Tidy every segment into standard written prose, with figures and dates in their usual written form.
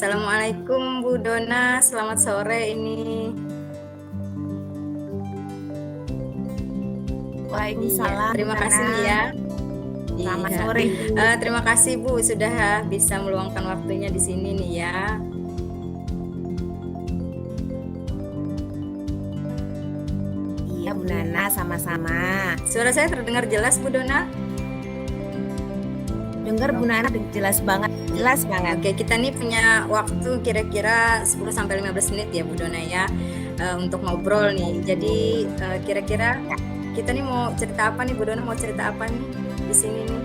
Assalamualaikum Bu Dona, selamat sore ini. Iya, Waalaikumsalam, Bu terima kasih Nana. ya. Selamat Iya, sore, Bu. terima kasih Bu sudah bisa meluangkan waktunya di sini nih ya. Iya, Bu Nana, sama-sama. Suara saya terdengar jelas Bu Dona? Dengar Bu Nana jelas banget. Oke, kita nih punya waktu kira-kira 10-15 menit ya Bu Dona ya, untuk ngobrol nih. Jadi kira-kira kita nih mau cerita apa nih Bu Dona? Mau cerita apa nih di sini nih?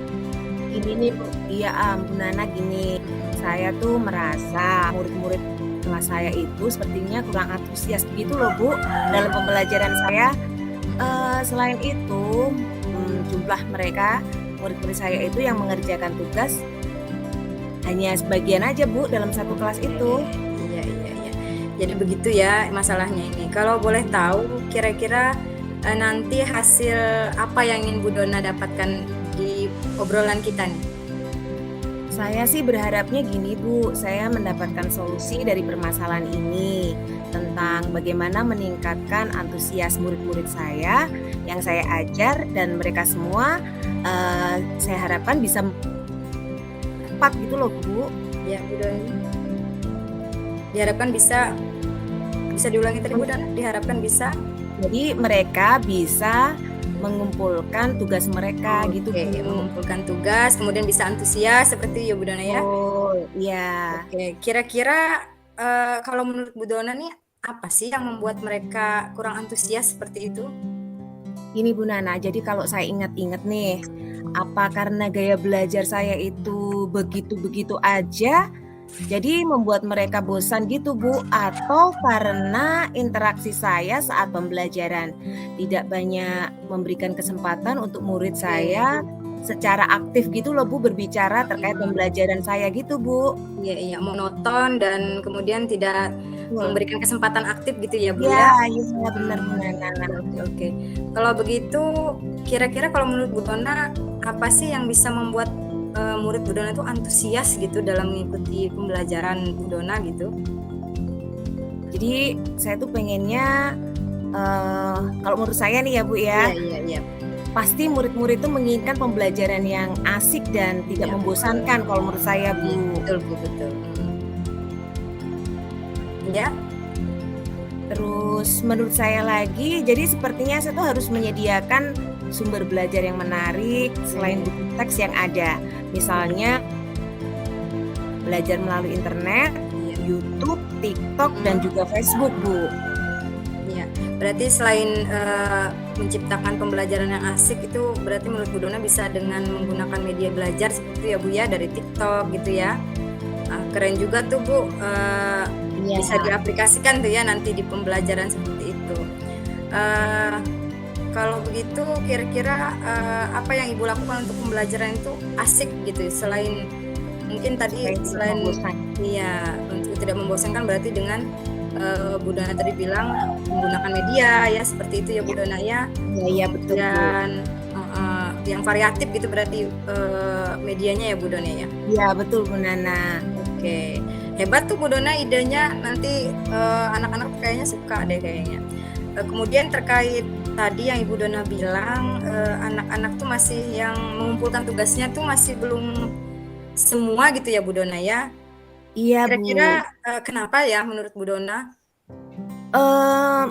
Ini nih, Bu. Iya, Bu Nana gini. Saya tuh merasa murid-murid kelas saya itu sepertinya kurang antusias gitu loh, Bu, dalam pembelajaran saya. Selain itu, jumlah mereka murid-murid saya itu yang mengerjakan tugas hanya sebagian aja, Bu, dalam satu kelas itu. Iya. Jadi begitu ya masalahnya ini. Kalau boleh tahu kira-kira nanti hasil apa yang ingin Bu Dona dapatkan di obrolan kita nih? Saya sih berharapnya gini, Bu, saya mendapatkan solusi dari permasalahan ini tentang bagaimana meningkatkan antusias murid-murid saya yang saya ajar, dan mereka semua saya harapkan bisa tepat gitu loh, Bu. Ya Bu Dona. Diharapkan bisa diulangi tadi Bu Dona, diharapkan bisa. Jadi mereka bisa mengumpulkan tugas mereka gitu, Bu. Mengumpulkan tugas, kemudian bisa antusias seperti ya Bu Dona ya. Oh, iya. Oke, kira-kira kalau menurut Bu Dona nih apa sih yang membuat mereka kurang antusias seperti itu? Ini Bu Nana, jadi kalau saya ingat-ingat nih, apa karena gaya belajar saya itu begitu-begitu aja, jadi membuat mereka bosan gitu, Bu? Atau karena interaksi saya saat pembelajaran tidak banyak memberikan kesempatan untuk murid saya secara aktif gitu loh, Bu, berbicara terkait pembelajaran saya gitu, Bu? Iya, monoton dan kemudian tidak memberikan kesempatan aktif gitu ya Bu ya? Iya, benar Bu Nana. Oke. Kalau begitu, kira-kira kalau menurut Bu Dona, apa sih yang bisa membuat murid Bu Dona itu antusias gitu dalam mengikuti pembelajaran Bu Dona gitu? Jadi saya tuh pengennya, kalau menurut saya nih ya Bu ya, Iya. pasti murid-murid itu menginginkan pembelajaran yang asik dan tidak membosankan kalau menurut saya, Bu. Betul Bu, betul. Ya. Terus menurut saya lagi, jadi sepertinya saya tuh harus menyediakan sumber belajar yang menarik selain buku teks yang ada. Misalnya belajar melalui internet, YouTube, TikTok, dan juga Facebook, Bu. Iya, berarti selain menciptakan pembelajaran yang asik itu berarti menurut Bu Dona bisa dengan menggunakan media belajar seperti ya Bu ya, dari TikTok gitu ya. Keren juga tuh Bu, bisa diaplikasikan tuh ya nanti di pembelajaran seperti itu. Kalau begitu kira-kira apa yang Ibu lakukan untuk pembelajaran itu asik gitu, selain mungkin tadi selain untuk tidak membosankan berarti dengan Bu Dona tadi bilang menggunakan media ya, seperti itu ya Bu Dona ya. Iya betul. Dan yang variatif gitu berarti medianya ya Bu Dona ya. Iya betul Bu Nana. Oke, hebat tuh Bu Dona idenya, nanti anak-anak kayaknya suka deh kayaknya. Kemudian terkait tadi yang Ibu Dona bilang anak-anak tuh masih yang mengumpulkan tugasnya tuh masih belum semua gitu ya Bu Dona ya. Iya, kira-kira kenapa ya menurut Bu Dona?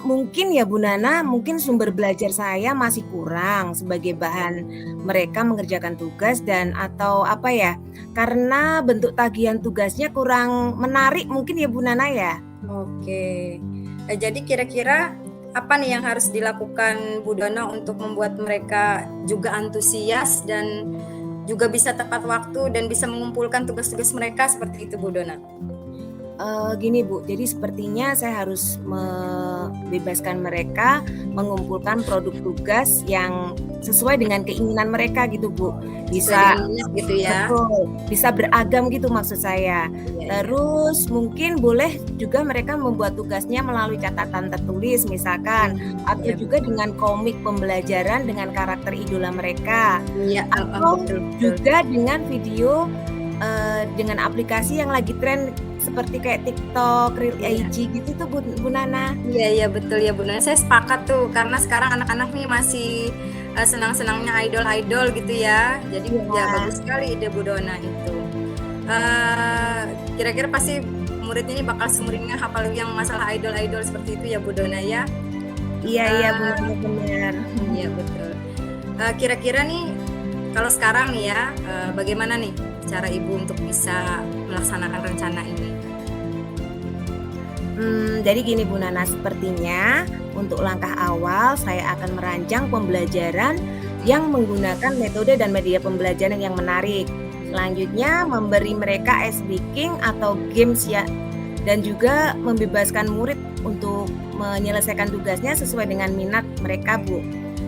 Mungkin ya Bu Nana, mungkin sumber belajar saya masih kurang sebagai bahan mereka mengerjakan tugas, dan atau apa ya, karena bentuk tagihan tugasnya kurang menarik mungkin ya Bu Nana ya. Oke, jadi kira-kira apa nih yang harus dilakukan Bu Dona untuk membuat mereka juga antusias dan juga bisa tepat waktu dan bisa mengumpulkan tugas-tugas mereka seperti itu Bu Dona? Gini Bu, jadi sepertinya saya harus membebaskan mereka mengumpulkan produk tugas yang sesuai dengan keinginan mereka gitu Bu. Bisa gitu ya. Betul, bisa beragam gitu maksud saya. Terus mungkin boleh juga mereka membuat tugasnya melalui catatan tertulis misalkan, atau juga dengan komik pembelajaran dengan karakter idola mereka, atau juga dengan video dengan aplikasi yang lagi tren seperti kayak TikTok, Reel Iya. IG gitu tuh Bu Nana. Iya iya betul ya Bu Dona, saya sepakat tuh karena sekarang anak-anak nih masih, senang-senangnya idol-idol gitu ya. Jadi ya Iya. bagus sekali ide Bu Dona itu. Kira-kira pasti muridnya ini bakal semuanya hafal yang masalah idol-idol seperti itu ya Bu Dona ya. Iya iya Bu Eee, Nana, bener. iya betul. Kira-kira nih kalau sekarang nih ya, bagaimana nih cara Ibu untuk bisa melaksanakan rencana ini? Jadi gini Bu Nana, sepertinya untuk langkah awal saya akan merancang pembelajaran yang menggunakan metode dan media pembelajaran yang menarik. Selanjutnya memberi mereka ice breaking atau games ya, dan juga membebaskan murid untuk menyelesaikan tugasnya sesuai dengan minat mereka Bu.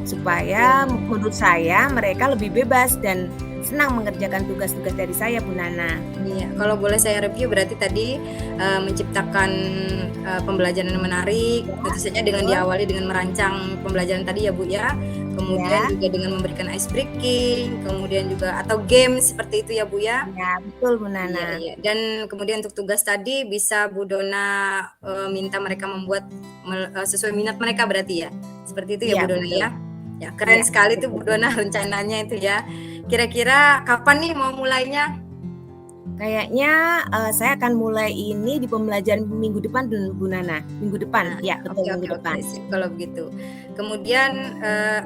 Supaya Oke. menurut saya mereka lebih bebas dan senang mengerjakan tugas-tugas dari saya Bu Nana. Iya, kalau boleh saya review berarti tadi, menciptakan, pembelajaran yang menarik, Ya, tentu saja dengan betul. diawali dengan merancang pembelajaran tadi ya, Bu, ya. Kemudian Ya. juga dengan memberikan ice breaking, kemudian juga atau games seperti itu ya, Bu, ya. Iya, betul Bu Iya Nana. iya, dan kemudian untuk tugas tadi bisa Bu Dona, minta mereka membuat sesuai minat mereka berarti ya? Seperti itu ya, Iya, Bu Dona, betul. ya? Ya, Iya, keren sekali tuh betul Bu Bu. Dona rencananya itu ya. Kira-kira kapan nih mau mulainya? Kayaknya, saya akan mulai ini di pembelajaran minggu depan dulu Bu Nana, minggu depan, Nah, ya betul oke minggu oke oke, depan. sip kalau begitu. Kemudian,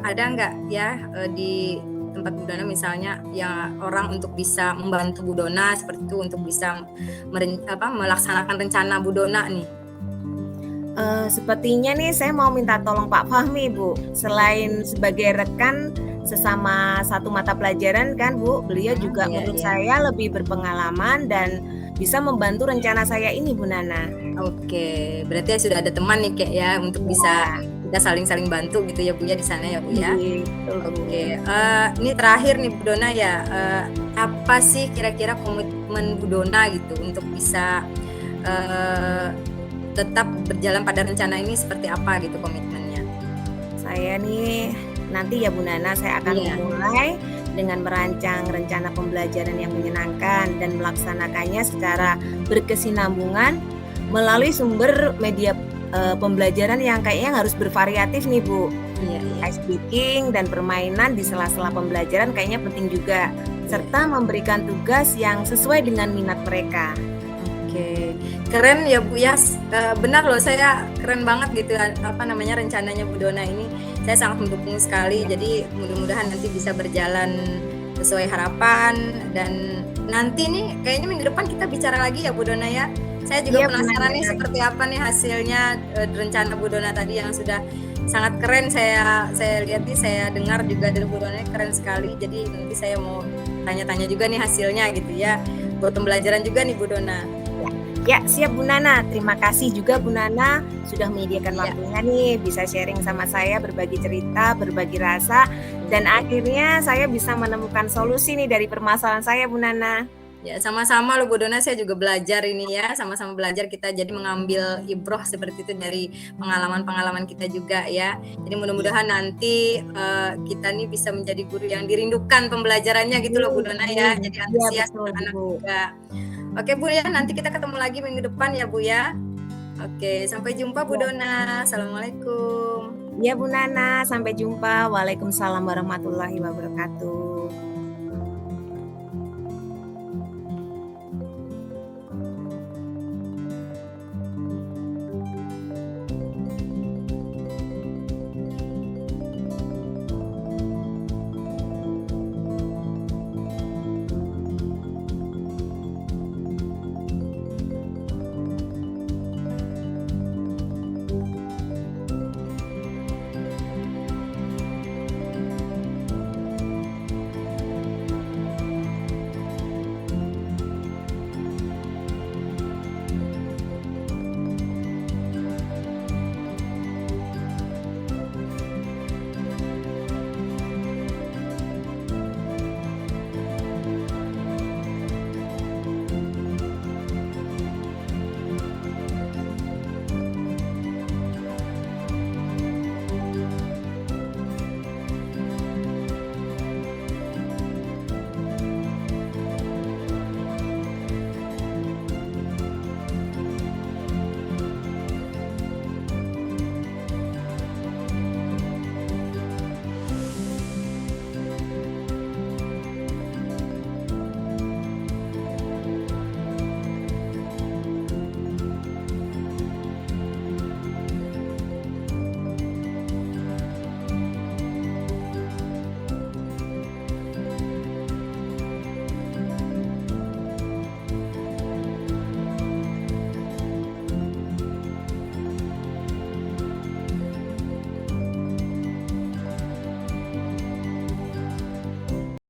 ada nggak ya, di tempat Bu Dona misalnya ya orang untuk bisa membantu Bu Dona seperti itu untuk bisa melaksanakan rencana Bu Dona nih? Sepertinya nih saya mau minta tolong Pak Fahmi Bu, selain sebagai rekan sesama satu mata pelajaran kan Bu, beliau Mhm, juga iya menurut iya. saya lebih berpengalaman dan bisa membantu rencana saya ini Bu Nana. Oke, berarti ya sudah ada teman nih Kak ya untuk bisa Iya, kita saling-saling bantu gitu ya Bu ya di sana ya Bu ya? iya, betul Bu. Oke, ini terakhir nih Bu Dona ya, apa sih kira-kira komitmen Bu Dona gitu untuk bisa, eee, tetap berjalan pada rencana ini seperti apa gitu komitmennya? Saya nih nanti ya Bu Nana, saya akan Iya, memulai dengan merancang rencana pembelajaran yang menyenangkan dan melaksanakannya secara berkesinambungan melalui sumber media, pembelajaran yang kayaknya harus bervariatif nih Bu. iya iya. Ice breaking dan permainan di sela-sela pembelajaran kayaknya penting juga, Iya. serta memberikan tugas yang sesuai dengan minat mereka. Oke, keren ya Bu ya, benar loh saya keren banget gitu apa namanya, rencananya Bu Dona ini. Saya sangat mendukung sekali, jadi mudah-mudahan nanti bisa berjalan sesuai harapan dan nanti nih kayaknya minggu depan kita bicara lagi ya Bu Dona ya. Saya juga Iya Bu penasaran nih Nana. seperti apa nih hasilnya, rencana Bu Dona tadi yang sudah sangat keren saya lihat nih, saya dengar juga dari Bu Dona keren sekali. Jadi nanti saya mau tanya-tanya juga nih hasilnya gitu ya, buat pembelajaran juga nih Bu Dona. Ya, siap Bu Nana. Terima kasih juga Bu Nana sudah menyediakan Iya, waktunya nih bisa sharing sama saya, berbagi cerita, berbagi rasa, dan oke. akhirnya saya bisa menemukan solusi nih dari permasalahan saya Bu Nana. Ya, sama-sama loh Bu Dona, saya juga belajar ini ya, sama-sama belajar kita jadi mengambil ibroh seperti itu dari pengalaman-pengalaman kita juga ya. Jadi Iya. mudah-mudahan nanti, kita nih bisa menjadi guru yang dirindukan pembelajarannya gitu loh Bu Amin Dona ya, amin. jadi Iya antusias betul anak-anak Bu. juga. Oke Bu ya, nanti kita ketemu lagi minggu depan ya Bu ya. Oke, sampai jumpa Bu Iya. Dona, assalamualaikum. Iya Bu Nana, sampai jumpa. Waalaikumsalam warahmatullahi wabarakatuh.